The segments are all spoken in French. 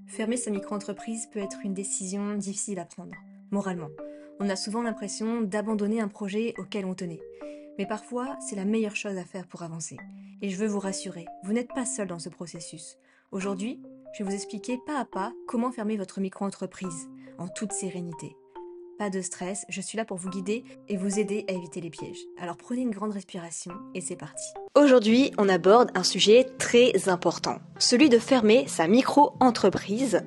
Fermer sa micro-entreprise peut être une décision difficile à prendre, moralement. On a souvent l'impression d'abandonner un projet auquel on tenait. Mais parfois, c'est la meilleure chose à faire pour avancer. Et je veux vous rassurer, vous n'êtes pas seul dans ce processus. Aujourd'hui, je vais vous expliquer pas à pas comment fermer votre micro-entreprise, en toute sérénité. Pas de stress, je suis là pour vous guider et vous aider à éviter les pièges. Alors prenez une grande respiration et c'est parti. Aujourd'hui, on aborde un sujet très important, celui de fermer sa micro-entreprise.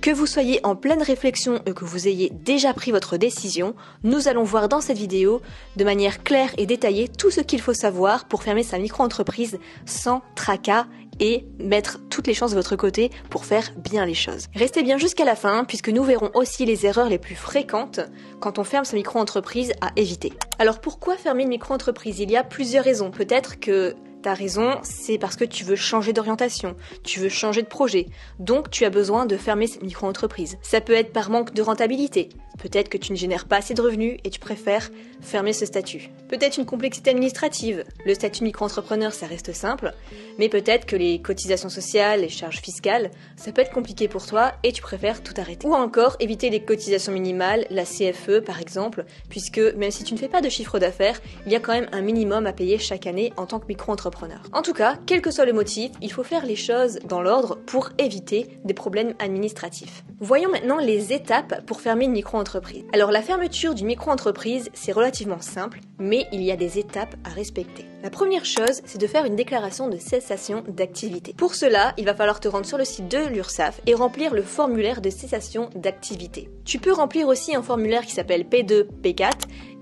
Que vous soyez en pleine réflexion ou que vous ayez déjà pris votre décision, nous allons voir dans cette vidéo de manière claire et détaillée tout ce qu'il faut savoir pour fermer sa micro-entreprise sans tracas et mettre toutes les chances de votre côté pour faire bien les choses. Restez bien jusqu'à la fin puisque nous verrons aussi les erreurs les plus fréquentes quand on ferme sa micro-entreprise à éviter. Alors pourquoi fermer une micro-entreprise ? Il y a plusieurs raisons. Peut-être que ta raison, c'est parce que tu veux changer d'orientation, tu veux changer de projet, donc tu as besoin de fermer cette micro-entreprise. Ça peut être par manque de rentabilité, peut-être que tu ne génères pas assez de revenus et tu préfères fermer ce statut. Peut-être une complexité administrative, le statut micro-entrepreneur ça reste simple, mais peut-être que les cotisations sociales, les charges fiscales, ça peut être compliqué pour toi et tu préfères tout arrêter. Ou encore éviter les cotisations minimales, la CFE par exemple, puisque même si tu ne fais pas de chiffre d'affaires, il y a quand même un minimum à payer chaque année en tant que micro-entrepreneur. En tout cas, quel que soit le motif, il faut faire les choses dans l'ordre pour éviter des problèmes administratifs. Voyons maintenant les étapes pour fermer une micro-entreprise. Alors la fermeture d'une micro-entreprise, c'est relativement simple, mais il y a des étapes à respecter. La première chose, c'est de faire une déclaration de cessation d'activité. Pour cela, il va falloir te rendre sur le site de l'URSSAF et remplir le formulaire de cessation d'activité. Tu peux remplir aussi un formulaire qui s'appelle P2, P4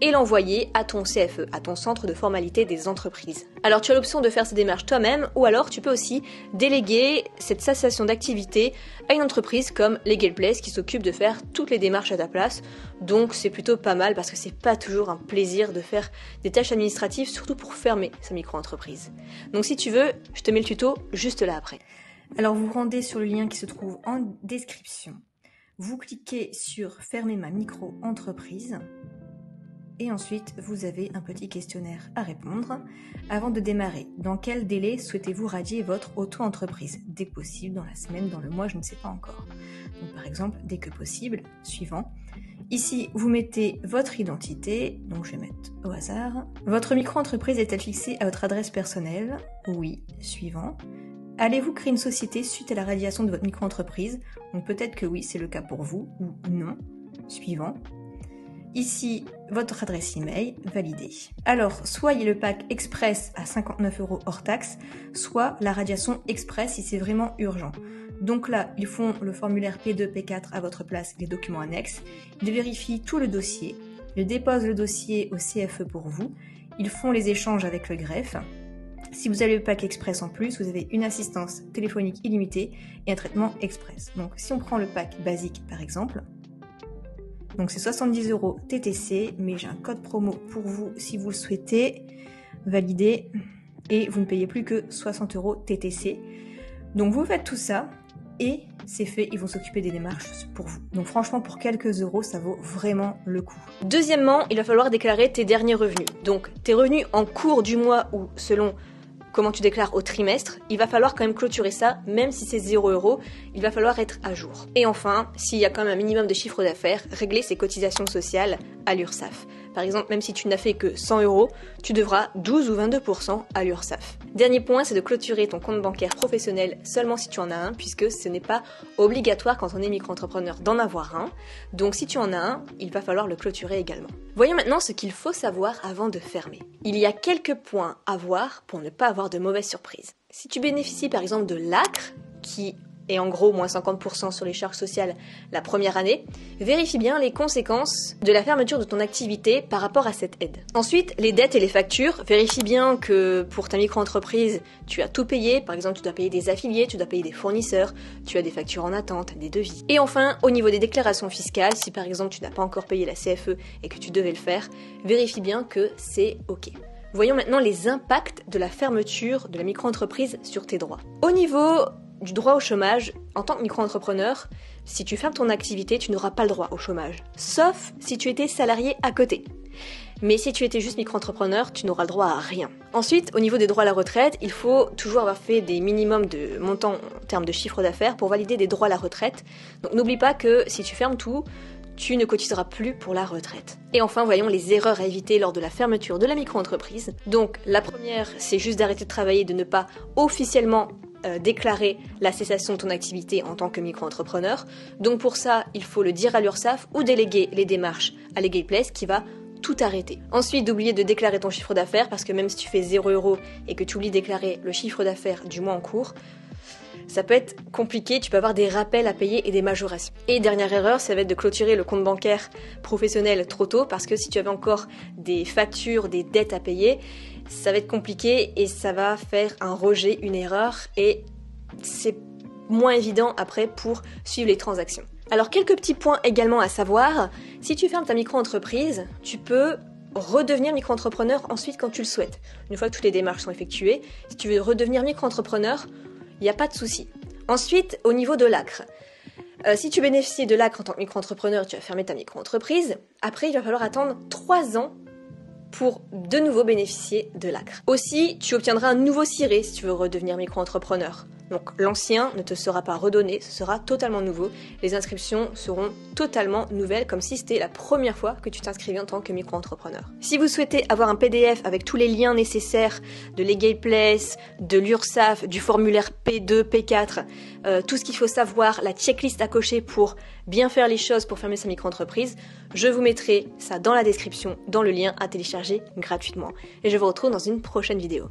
et l'envoyer à ton CFE, à ton centre de formalité des entreprises. Alors tu as l'option de faire ces démarches toi-même ou alors tu peux aussi déléguer cette cessation d'activité à une entreprise comme Legal Place qui s'occupe de faire toutes les démarches à ta place. Donc c'est plutôt pas mal parce que c'est pas toujours un plaisir de faire des tâches administratives, surtout pour fermer sa micro-entreprise. Donc si tu veux, je te mets le tuto juste là après. Alors vous rendez sur le lien qui se trouve en description. Vous cliquez sur « Fermer ma micro-entreprise » et ensuite vous avez un petit questionnaire à répondre. Avant de démarrer, dans quel délai souhaitez-vous radier votre auto-entreprise ? Dès que possible, dans la semaine, dans le mois, je ne sais pas encore. Donc par exemple, dès que possible, suivant. Ici, vous mettez votre identité, donc je vais mettre au hasard. Votre micro-entreprise est-elle fixée à votre adresse personnelle ? Oui, suivant. Allez-vous créer une société suite à la radiation de votre micro-entreprise ? Donc peut-être que oui, c'est le cas pour vous, ou non, suivant. Ici, votre adresse email, validée. Alors, soit il y a le pack express à 59 € hors taxe, soit la radiation express si c'est vraiment urgent. Donc là, ils font le formulaire P2, P4 à votre place, les documents annexes. Ils vérifient tout le dossier. Ils déposent le dossier au CFE pour vous. Ils font les échanges avec le greffe. Si vous avez le pack express en plus, vous avez une assistance téléphonique illimitée et un traitement express. Donc si on prend le pack basique par exemple, donc c'est 70 € TTC, mais j'ai un code promo pour vous si vous le souhaitez, valider, et vous ne payez plus que 60 € TTC. Donc vous faites tout ça, et c'est fait, ils vont s'occuper des démarches pour vous. Donc franchement, pour quelques euros, ça vaut vraiment le coup. Deuxièmement, il va falloir déclarer tes derniers revenus. Donc tes revenus en cours du mois ou selon comment tu déclares au trimestre, il va falloir quand même clôturer ça, même si c'est 0 €, il va falloir être à jour. Et enfin, s'il y a quand même un minimum de chiffre d'affaires, régler ses cotisations sociales à l'URSSAF. Par exemple, même si tu n'as fait que 100 €, tu devras 12 ou 22% à l'URSSAF. Dernier point, c'est de clôturer ton compte bancaire professionnel seulement si tu en as un, puisque ce n'est pas obligatoire quand on est micro-entrepreneur d'en avoir un. Donc si tu en as un, il va falloir le clôturer également. Voyons maintenant ce qu'il faut savoir avant de fermer. Il y a quelques points à voir pour ne pas avoir de mauvaises surprises. Si tu bénéficies par exemple de l'ACRE, qui et en gros moins 50% sur les charges sociales la première année, vérifie bien les conséquences de la fermeture de ton activité par rapport à cette aide. Ensuite, les dettes et les factures, vérifie bien que pour ta micro-entreprise, tu as tout payé, par exemple tu dois payer des affiliés, tu dois payer des fournisseurs, tu as des factures en attente, des devis. Et enfin, au niveau des déclarations fiscales, si par exemple tu n'as pas encore payé la CFE et que tu devais le faire, vérifie bien que c'est OK. Voyons maintenant les impacts de la fermeture de la micro-entreprise sur tes droits. Au niveau du droit au chômage, en tant que micro-entrepreneur, si tu fermes ton activité, tu n'auras pas le droit au chômage. Sauf si tu étais salarié à côté. Mais si tu étais juste micro-entrepreneur, tu n'auras le droit à rien. Ensuite, au niveau des droits à la retraite, il faut toujours avoir fait des minimums de montants en termes de chiffre d'affaires pour valider des droits à la retraite. Donc n'oublie pas que si tu fermes tout, tu ne cotiseras plus pour la retraite. Et enfin, voyons les erreurs à éviter lors de la fermeture de la micro-entreprise. Donc la première, c'est juste d'arrêter de travailler, de ne pas officiellement déclarer la cessation de ton activité en tant que micro-entrepreneur. Donc pour ça, il faut le dire à l'URSSAF ou déléguer les démarches à Legal Place qui va tout arrêter. Ensuite, d'oublier de déclarer ton chiffre d'affaires parce que même si tu fais 0 € et que tu oublies de déclarer le chiffre d'affaires du mois en cours, ça peut être compliqué, tu peux avoir des rappels à payer et des majorations. Et dernière erreur, ça va être de clôturer le compte bancaire professionnel trop tôt parce que si tu avais encore des factures, des dettes à payer, ça va être compliqué et ça va faire un rejet, une erreur et c'est moins évident après pour suivre les transactions. Alors quelques petits points également à savoir, si tu fermes ta micro-entreprise, tu peux redevenir micro-entrepreneur ensuite quand tu le souhaites. Une fois que toutes les démarches sont effectuées, si tu veux redevenir micro-entrepreneur, il n'y a pas de souci. Ensuite, au niveau de l'ACRE, si tu bénéficies de l'ACRE en tant que micro-entrepreneur, tu vas fermer ta micro-entreprise. Après, il va falloir attendre 3 ans pour de nouveau bénéficier de l'ACRE. Aussi, tu obtiendras un nouveau ciré si tu veux redevenir micro-entrepreneur. Donc l'ancien ne te sera pas redonné, ce sera totalement nouveau. Les inscriptions seront totalement nouvelles, comme si c'était la première fois que tu t'inscrivais en tant que micro-entrepreneur. Si vous souhaitez avoir un PDF avec tous les liens nécessaires de Legal Place, de l'URSSAF, du formulaire P2, P4, tout ce qu'il faut savoir, la checklist à cocher pour bien faire les choses pour fermer sa micro-entreprise, je vous mettrai ça dans la description, dans le lien à télécharger gratuitement. Et je vous retrouve dans une prochaine vidéo.